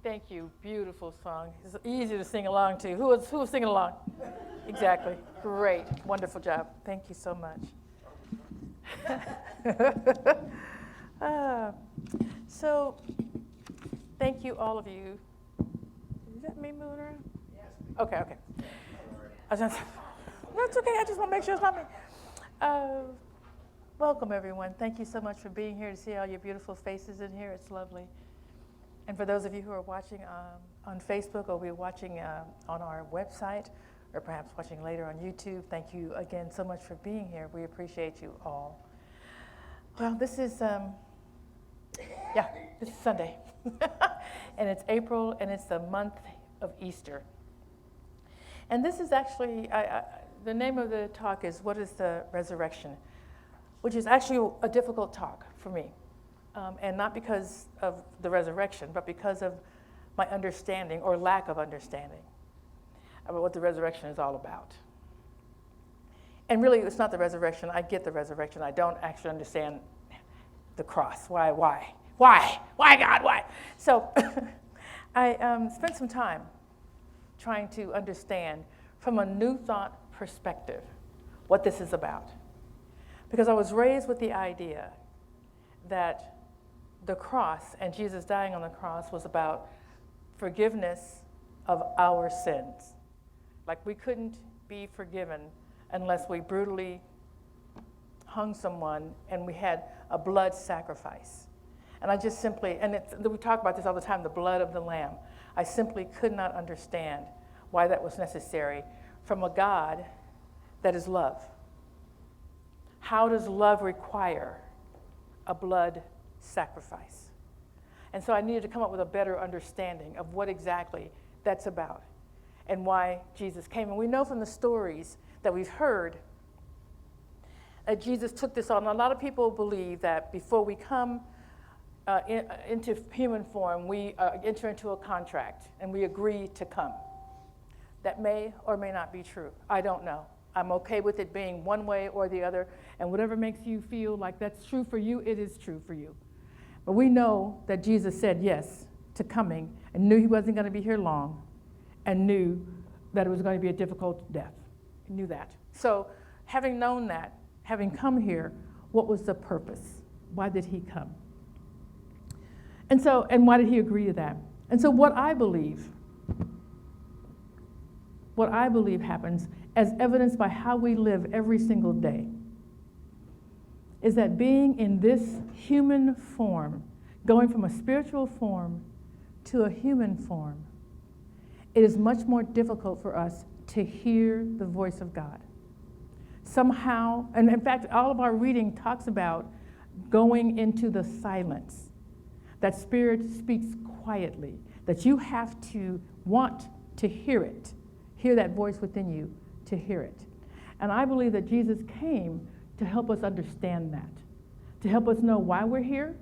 Thank you. Beautiful song. It's easy to sing along to. Who was singing along? Exactly. Great. Wonderful job. Thank you so much. So, thank you, all of you. Is that me moving around? Yes. Okay. That's okay. I just want to make sure it's not me. Welcome, everyone. Thank you so much for being here, to see all your beautiful faces in here. It's lovely. And for those of you who are watching on Facebook, or we're watching on our website, or perhaps watching later on YouTube, thank you again so much for being here. We appreciate you all. Well, this is Sunday. And it's April, and it's the month of Easter. And this is actually, the name of the talk is, What is the Resurrection? Which is actually a difficult talk for me. And not because of the resurrection, but because of my understanding or lack of understanding about what the resurrection is all about. And really, it's not the resurrection. I get the resurrection. I don't actually understand the cross. Why, God, why? So I spent some time trying to understand from a New Thought perspective what this is about. Because I was raised with the idea that the cross and Jesus dying on the cross was about forgiveness of our sins. Like we couldn't be forgiven unless we brutally hung someone and we had a blood sacrifice. And I just simply, we talk about this all the time, the blood of the Lamb. I simply could not understand why that was necessary from a God that is love. How does love require a blood sacrifice? And so I needed to come up with a better understanding of what exactly that's about and why Jesus came. And we know from the stories that we've heard that Jesus took this on. A lot of people believe that before we come into human form, we enter into a contract and we agree to come. That may or may not be true. I don't know. I'm okay with it being one way or the other, and whatever makes you feel like that's true for you, it is true for you. But we know that Jesus said yes to coming and knew he wasn't going to be here long and knew that it was going to be a difficult death. He knew that. So having known that, having come here, what was the purpose? Why did he come? And why did he agree to that? And so what I believe happens, as evidenced by how we live every single day, is that being in this human form, going from a spiritual form to a human form, it is much more difficult for us to hear the voice of God. Somehow, and in fact, all of our reading talks about going into the silence. That Spirit speaks quietly, that you have to want to hear it, hear that voice within you, to hear it. And I believe that Jesus came to help us understand that, to help us know why we're here,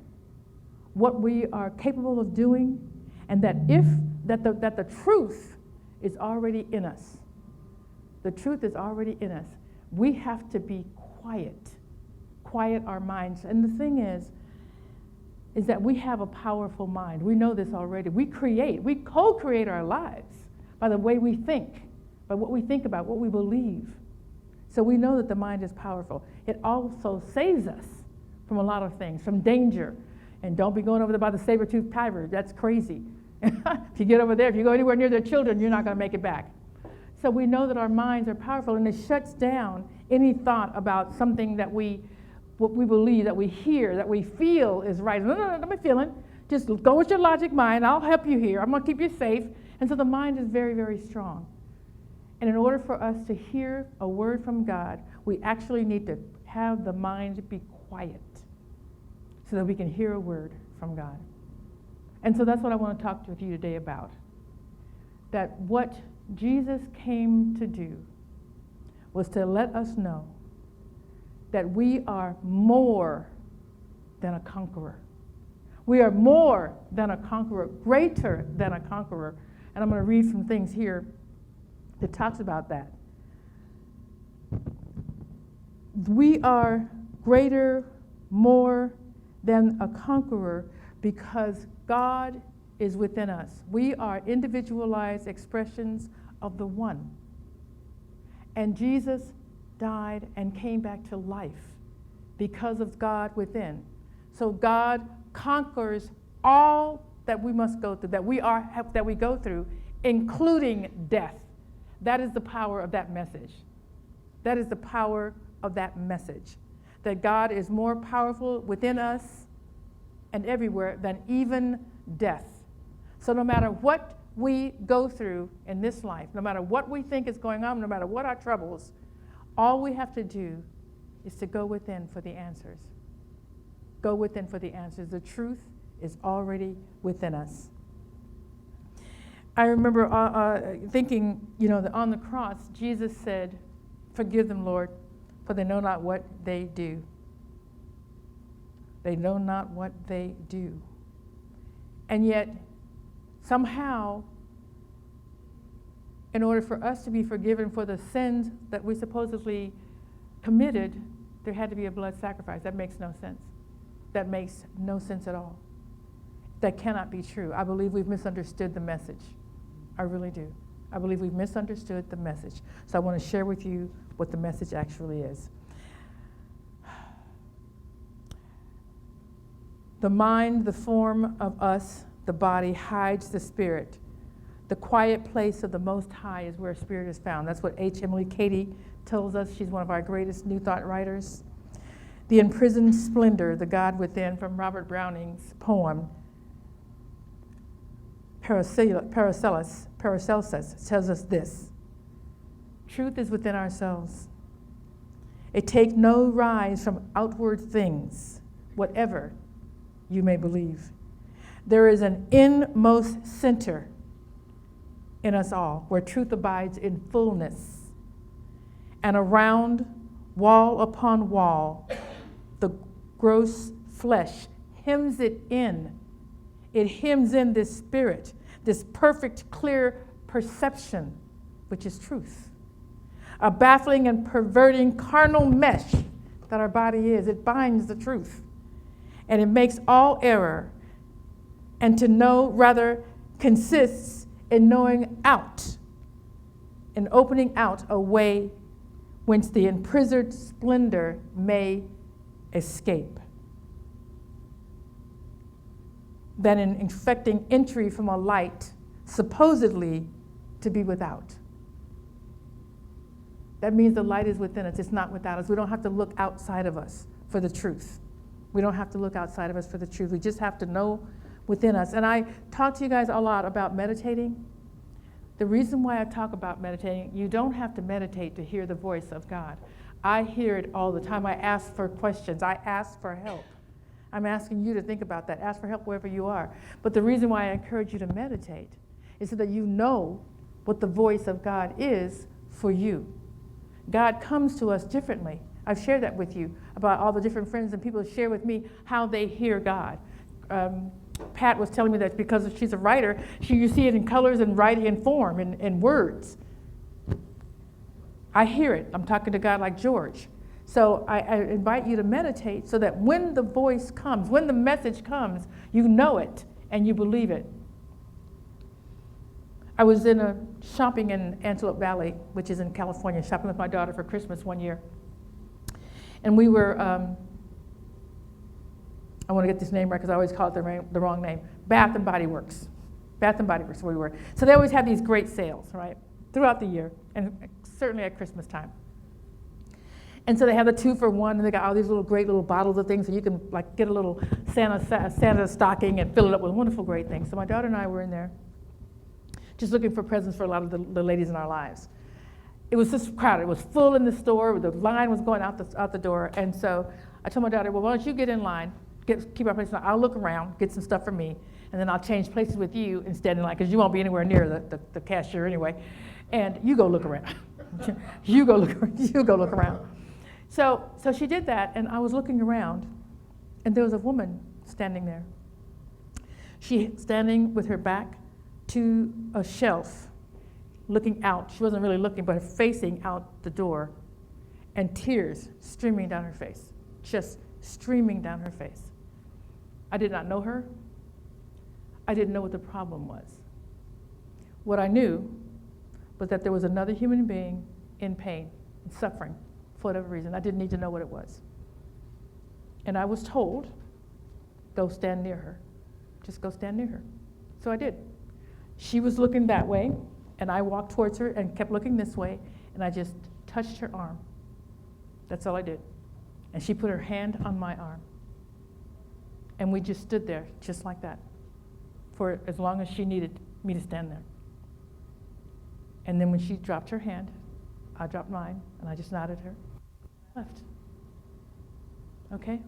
what we are capable of doing, and that the truth is already in us. The truth is already in us. We have to be quiet our minds. And the thing is that we have a powerful mind. We know this already. We co-create our lives by the way we think, by what we think about, what we believe. So we know that the mind is powerful. It also saves us from a lot of things, from danger. And don't be going over there by the saber-toothed tiger. That's crazy. If you get over there, if you go anywhere near their children, you're not going to make it back. So we know that our minds are powerful, and it shuts down any thought about something that what we believe, that we hear, that we feel is right. No, don't be feeling. Just go with your logic mind. I'll help you here. I'm going to keep you safe. And so the mind is very, very strong. And in order for us to hear a word from God, we actually need to have the mind be quiet so that we can hear a word from God. And so that's what I want to talk to you today about. That what Jesus came to do was to let us know that we are more than a conqueror. We are more than a conqueror, greater than a conqueror. And I'm going to read some things here that talks about that. We are greater, more than a conqueror, because God is within us. We are individualized expressions of the one. And Jesus died and came back to life because of God within. So God conquers all that we must go through, that we go through, including death. That is the power of that message. That is the power of that message. That God is more powerful within us and everywhere than even death. So no matter what we go through in this life, no matter what we think is going on, no matter what our troubles, all we have to do is to go within for the answers. Go within for the answers. The truth is already within us. I remember thinking, that on the cross, Jesus said, "Forgive them, Lord, for they know not what they do." They know not what they do. And yet, somehow, in order for us to be forgiven for the sins that we supposedly committed, there had to be a blood sacrifice. That makes no sense. That makes no sense at all. That cannot be true. I believe we've misunderstood the message. I really do. I believe we've misunderstood the message. So I want to share with you what the message actually is. The mind, the form of us, the body, hides the spirit. The quiet place of the Most High is where spirit is found. That's what H. Emily Cady tells us. She's one of our greatest New Thought writers. The imprisoned splendor, the God within, from Robert Browning's poem, Paracelsus, tells us this: truth is within ourselves. It takes no rise from outward things, whatever you may believe. There is an inmost center in us all where truth abides in fullness. And around, wall upon wall, the gross flesh hems it in. It hems in this spirit, this perfect, clear perception, which is truth. A baffling and perverting carnal mesh that our body is. It binds the truth. And it makes all error. And to know, rather, consists in knowing out, in opening out a way whence the imprisoned splendor may escape, than in effecting entry from a light supposedly to be without. That means the light is within us. It's not without us. We don't have to look outside of us for the truth. We don't have to look outside of us for the truth. We just have to know within us. And I talk to you guys a lot about meditating. The reason why I talk about meditating, you don't have to meditate to hear the voice of God. I hear it all the time. I ask for questions. I ask for help. I'm asking you to think about that. Ask for help wherever you are. But the reason why I encourage you to meditate is so that you know what the voice of God is for you. God comes to us differently. I've shared that with you about all the different friends and people share with me how they hear God. Pat was telling me that because she's a writer, you see it in colors and writing and form and words. I hear it. I'm talking to God like George. So I invite you to meditate so that when the voice comes, when the message comes, you know it and you believe it. I was shopping in Antelope Valley, which is in California, shopping with my daughter for Christmas one year. And we were, I want to get this name right because I always call it the wrong name, Bath and Body Works. Bath and Body Works, where we were. So they always have these great sales, right, throughout the year, and certainly at Christmas time. And so they have the 2-for-1, and they got all these great little bottles of things, so you can like get a little Santa stocking and fill it up with wonderful, great things. So my daughter and I were in there, just looking for presents for a lot of the ladies in our lives. It was just crowded. It was full in the store. The line was going out the door. And so I told my daughter, well, why don't you get in line, keep our place. I'll look around, get some stuff for me, and then I'll change places with you and stand in line, because you won't be anywhere near the cashier anyway. And you go look around. you go look around. So she did that, and I was looking around, and there was a woman standing there. She standing with her back to a shelf, looking out. She wasn't really looking, but facing out the door, and tears streaming down her face, just streaming down her face. I did not know her. I didn't know what the problem was. What I knew was that there was another human being in pain and suffering for whatever reason. I didn't need to know what it was. And I was told, go stand near her. Just go stand near her. So I did. She was looking that way, and I walked towards her and kept looking this way, and I just touched her arm. That's all I did. And she put her hand on my arm. And we just stood there, just like that, for as long as she needed me to stand there. And then when she dropped her hand, I dropped mine, and I just nodded her. Left. Okay?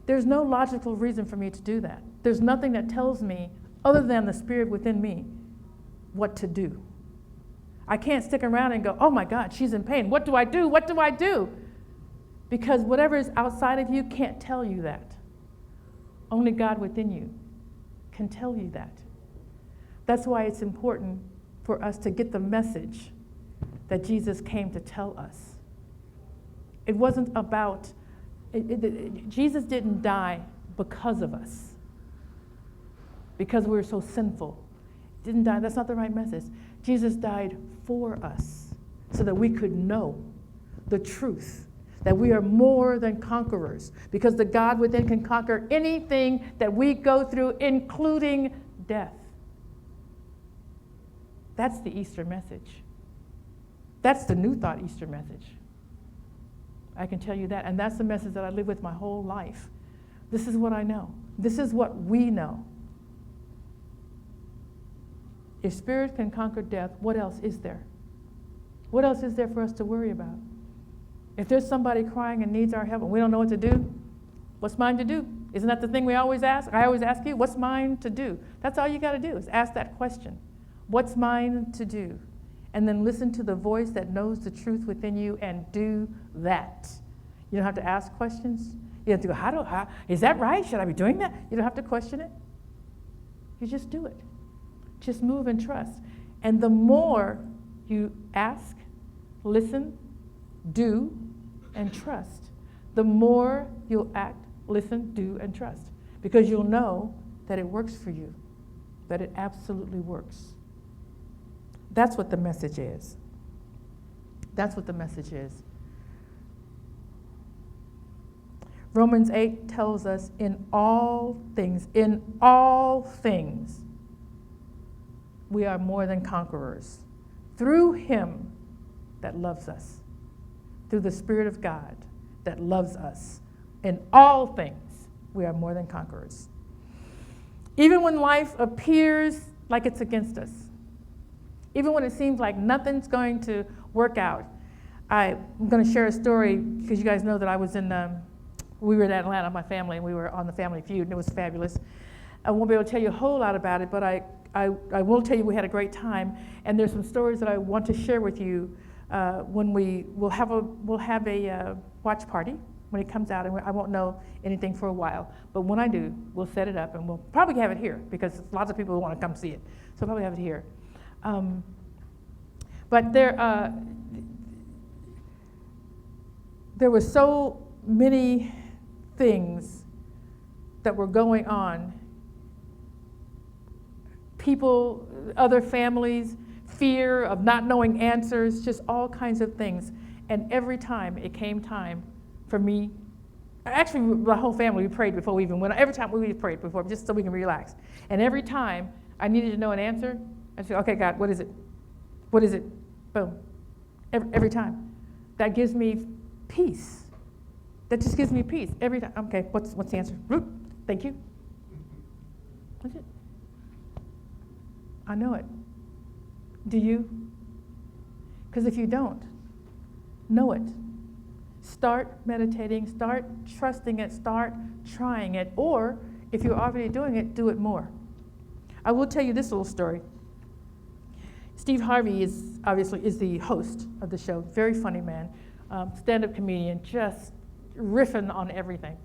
There's no logical reason for me to do that. There's nothing that tells me, other than the spirit within me, what to do. I can't stick around and go, oh my God, she's in pain. What do I do? What do I do? Because whatever is outside of you can't tell you that. Only God within you can tell you that. That's why it's important for us to get the message that Jesus came to tell us. It wasn't about, Jesus didn't die because of us, because we were so sinful. Didn't die, that's not the right message. Jesus died for us so that we could know the truth, that we are more than conquerors, because the God within can conquer anything that we go through, including death. That's the Easter message. That's the New Thought Easter message. I can tell you that, and that's the message that I live with my whole life. This is what I know. This is what we know. If spirit can conquer death, what else is there? What else is there for us to worry about? If there's somebody crying and needs our help and we don't know what to do, what's mine to do? Isn't that the thing we always ask? I always ask you, what's mine to do? That's all you got to do is ask that question. What's mine to do? And then listen to the voice that knows the truth within you and do that. You don't have to ask questions. You have to go, is that right? Should I be doing that? You don't have to question it. You just do it. Just move and trust. And the more you ask, listen, do, and trust, the more you'll act, listen, do, and trust. Because you'll know that it works for you, that it absolutely works. That's what the message is. That's what the message is. Romans 8 tells us in all things, we are more than conquerors through him that loves us, through the Spirit of God that loves us. In all things, we are more than conquerors. Even when life appears like it's against us, even when it seems like nothing's going to work out. I'm going to share a story because you guys know that I was we were in Atlanta, my family, and we were on the Family Feud, and it was fabulous. I won't be able to tell you a whole lot about it, but I will tell you we had a great time, and there's some stories that I want to share with you when we'll have a watch party when it comes out, and I won't know anything for a while, but when I do, we'll set it up, and we'll probably have it here because lots of people want to come see it, so we'll probably have it here. But there were so many things that were going on. People, other families, fear of not knowing answers, just all kinds of things. And every time it came time for me, actually my whole family, we prayed before we even went. Every time we prayed before, just so we can relax. And every time I needed to know an answer, I said, okay, God, what is it? What is it? Boom. Every time. That gives me peace. That just gives me peace every time. Okay, what's the answer? Thank you. That's it. I know it. Do you? Because if you don't, know it. Start meditating, start trusting it, start trying it, or if you're already doing it, do it more. I will tell you this little story. Steve Harvey is the host of the show. Very funny man, stand-up comedian, just riffing on everything.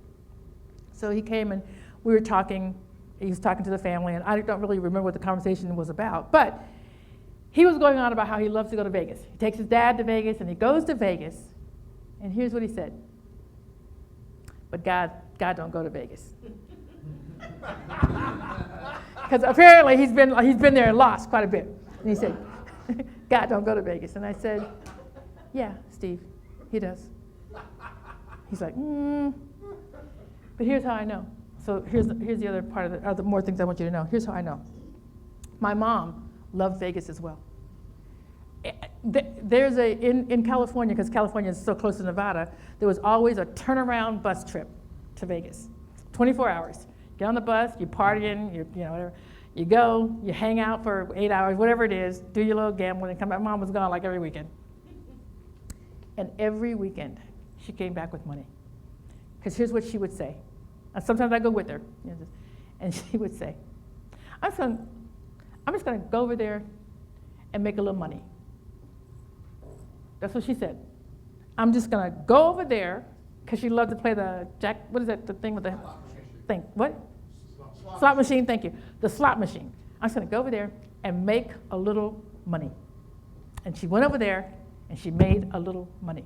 So he came and we were talking. He was talking to the family, and I don't really remember what the conversation was about, but he was going on about how he loves to go to Vegas. He takes his dad to Vegas, and he goes to Vegas, and here's what he said. But God don't go to Vegas. Because apparently he's been there and lost quite a bit. And he said, God don't go to Vegas. And I said, yeah, Steve, he does. He's like, But here's how I know. So here's the other part of the more things I want you to know. Here's how I know. My mom loved Vegas as well. There's in California, because California is so close to Nevada, there was always a turnaround bus trip to Vegas, 24 hours. Get on the bus, you partying, whatever. You go, you hang out for 8 hours, whatever it is, do your little gambling, and come back. Mom was gone like every weekend. And every weekend, she came back with money. Because here's what she would say. And sometimes I go with her, and she would say, I'm just going to go over there and make a little money. That's what she said. I'm just going to go over there, because she loved to play the what is that, the thing with the thing? What? Slot machine, thank you. The slot machine. I'm just going to go over there and make a little money. And she went over there, and she made a little money.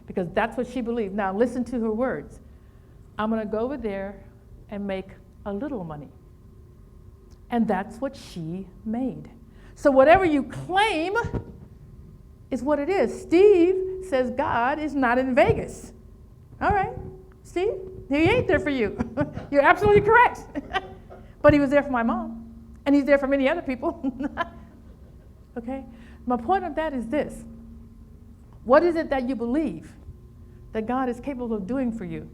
Because that's what she believed. Now, listen to her words. I'm going to go over there and make a little money. And that's what she made. So whatever you claim is what it is. Steve says God is not in Vegas. All right, Steve, he ain't there for you. You're absolutely correct. But he was there for my mom, and he's there for many other people. Okay? My point of that is this. What is it that you believe that God is capable of doing for you?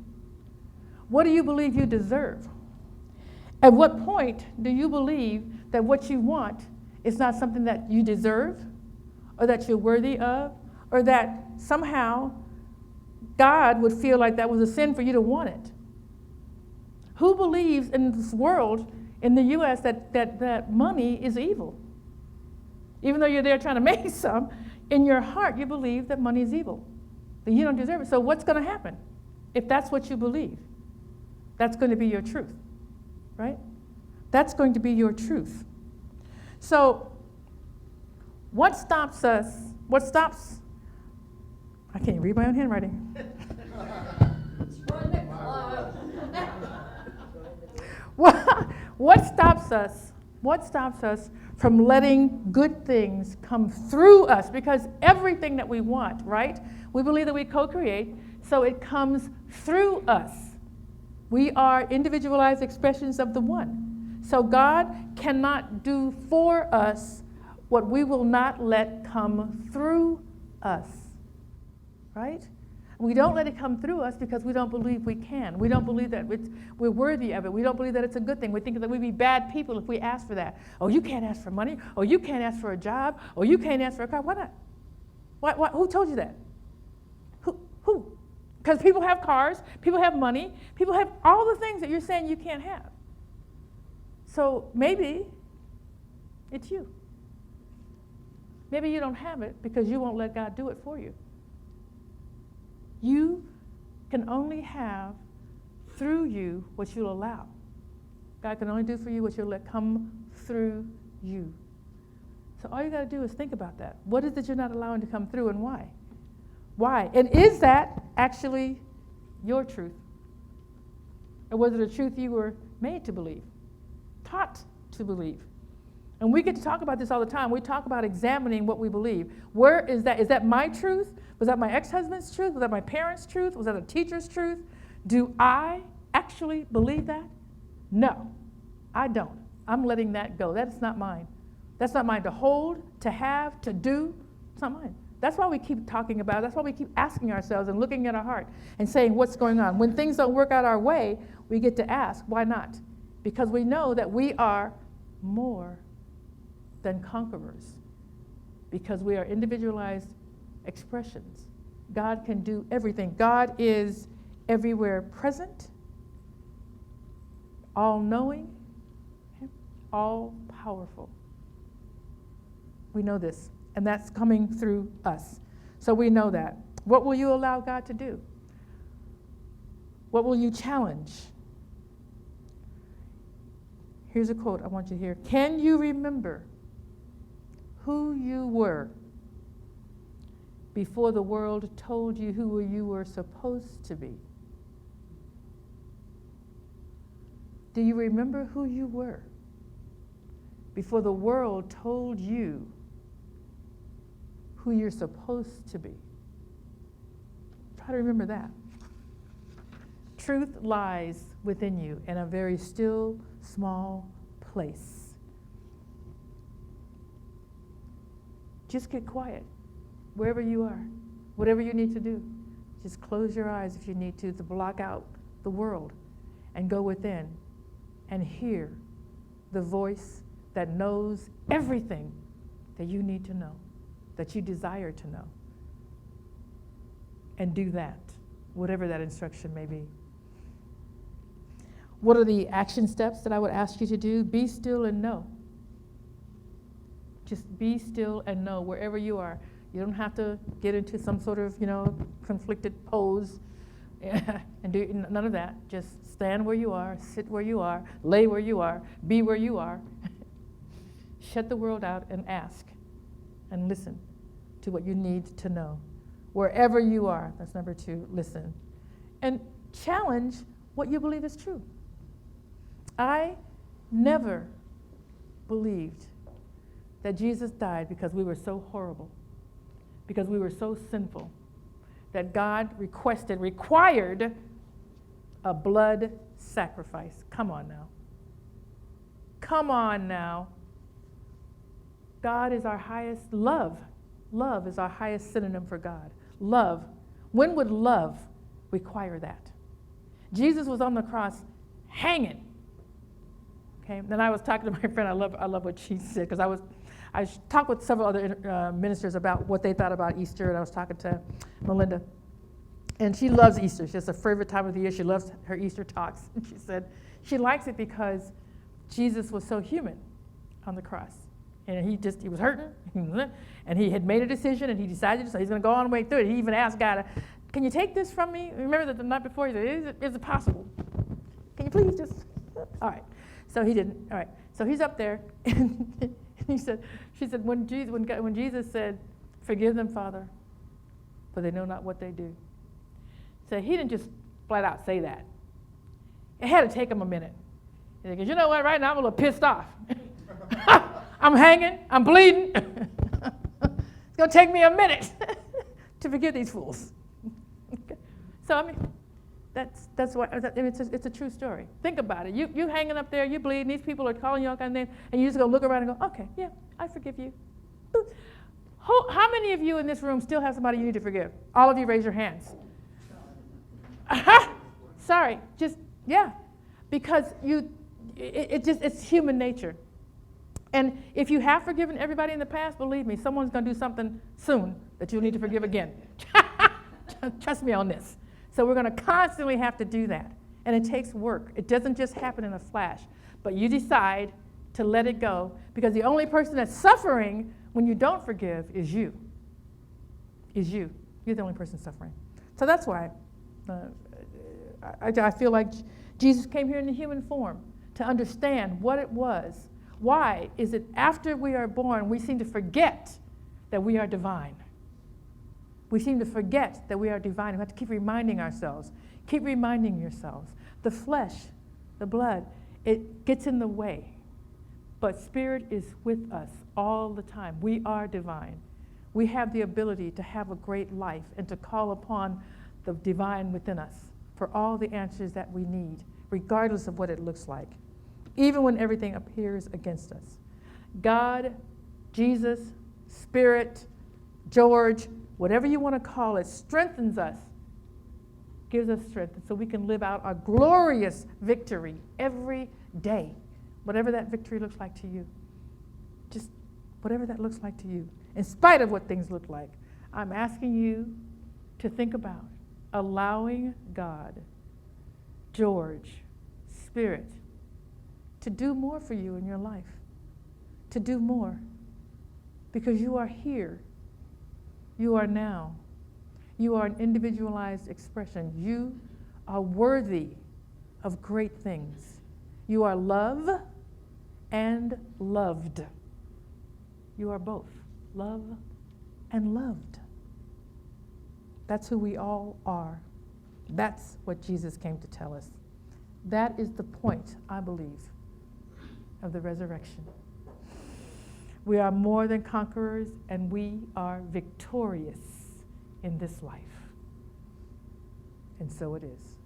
What do you believe you deserve? At what point do you believe that what you want is not something that you deserve, or that you're worthy of, or that somehow God would feel like that was a sin for you to want it? Who believes in this world, in the U.S., that money is evil? Even though you're there trying to make some, in your heart you believe that money is evil, that you don't deserve it. So what's going to happen if that's what you believe? That's going to be your truth, right? That's going to be your truth. So what stops us? I can't read my own handwriting. What stops us? What stops us from letting good things come through us? Because everything that we want, right? We believe that we co-create, so it comes through us. We are individualized expressions of the one. So God cannot do for us what we will not let come through us, right? We don't let it come through us because we don't believe we can. We don't believe that we're worthy of it. We don't believe that it's a good thing. We think that we'd be bad people if we ask for that. Oh, you can't ask for money. Oh, you can't ask for a job. Oh, you can't ask for a car. Why not? Why, who told you that? Who? Because people have cars, people have money, people have all the things that you're saying you can't have. So maybe it's you. Maybe you don't have it because you won't let God do it for you. You can only have through you what you'll allow. God can only do for you what you'll let come through you. So all you got to do is think about that. What is it you're not allowing to come through, and why? Why? And is that actually your truth? Or was it a truth you were made to believe, taught to believe? And we get to talk about this all the time. We talk about examining what we believe. Where is that? Is that my truth? Was that my ex-husband's truth? Was that my parents' truth? Was that a teacher's truth? Do I actually believe that? No, I don't. I'm letting that go. That's not mine. That's not mine to hold, to have, to do. It's not mine. That's why we keep talking about it. That's why we keep asking ourselves and looking at our heart and saying, what's going on? When things don't work out our way, we get to ask, why not? Because we know that we are more than conquerors, because we are individualized expressions. God can do everything. God is everywhere present, all-knowing, all-powerful. We know this, and that's coming through us. So we know that. What will you allow God to do? What will you challenge? Here's a quote I want you to hear. Can you remember who you were before the world told you who you were supposed to be? Do you remember who you were before the world told you who you're supposed to be. Try to remember that. Truth lies within you in a very still, small place. Just get quiet wherever you are, whatever you need to do. Just close your eyes if you need to block out the world and go within and hear the voice that knows everything that you need to know, that you desire to know. And do that, whatever that instruction may be. What are the action steps that I would ask you to do? Be still and know. Just be still and know wherever you are. You don't have to get into some sort of, conflicted pose and do none of that. Just stand where you are, sit where you are, lay where you are, be where you are. Shut the world out and ask and listen to what you need to know. Wherever you are, that's number 2, listen. And challenge what you believe is true. I never believed that Jesus died because we were so horrible, because we were so sinful, that God required a blood sacrifice. Come on now. Come on now. God is our highest love. Love is our highest synonym for God. Love. When would love require that? Jesus was on the cross hanging. Okay. Then I was talking to my friend. I love what she said, because I talked with several other ministers about what they thought about Easter, and I was talking to Melinda, and she loves Easter. It's just a favorite time of the year. She loves her Easter talks. And she said she likes it because Jesus was so human on the cross. And he was hurting, and he had made a decision, and he decided, so he's going to go all the way through it. He even asked God, can you take this from me? Remember that the night before, he said, is it possible? Can you please just, all right. So he didn't, all right. So he's up there, and she said, when Jesus said, forgive them, Father, for they know not what they do. So he didn't just flat out say that. It had to take him a minute. Because you know what, right now I'm a little pissed off. I'm hanging, I'm bleeding. It's going to take me a minute to forgive these fools. So, I mean, that's why it's a true story. Think about it. You hanging up there, you bleeding, these people are calling you all kinds of names, and you just go look around and go, okay, yeah, I forgive you. How many of you in this room still have somebody you need to forgive? All of you raise your hands. Sorry, yeah. Because it's human nature. And if you have forgiven everybody in the past, believe me, someone's going to do something soon that you'll need to forgive again. Trust me on this. So we're going to constantly have to do that. And it takes work. It doesn't just happen in a flash. But you decide to let it go, because the only person that's suffering when you don't forgive is you. You're the only person suffering. So that's why I feel like Jesus came here in the human form to understand what it was. Why is it after we are born, we seem to forget that we are divine? We seem to forget that we are divine. We have to keep reminding ourselves. Keep reminding yourselves. The flesh, the blood, it gets in the way. But Spirit is with us all the time. We are divine. We have the ability to have a great life and to call upon the divine within us for all the answers that we need, regardless of what it looks like, even when everything appears against us. God, Jesus, Spirit, George, whatever you want to call it, strengthens us, gives us strength, so we can live out a glorious victory every day, whatever that victory looks like to you. Just whatever that looks like to you, in spite of what things look like. I'm asking you to think about allowing God, George, Spirit, to do more for you in your life, to do more, because you are here. You are now. You are an individualized expression. You are worthy of great things. You are love and loved. You are both, love and loved. That's who we all are. That's what Jesus came to tell us. That is the point, I believe, of the resurrection. We are more than conquerors, and we are victorious in this life. And so it is.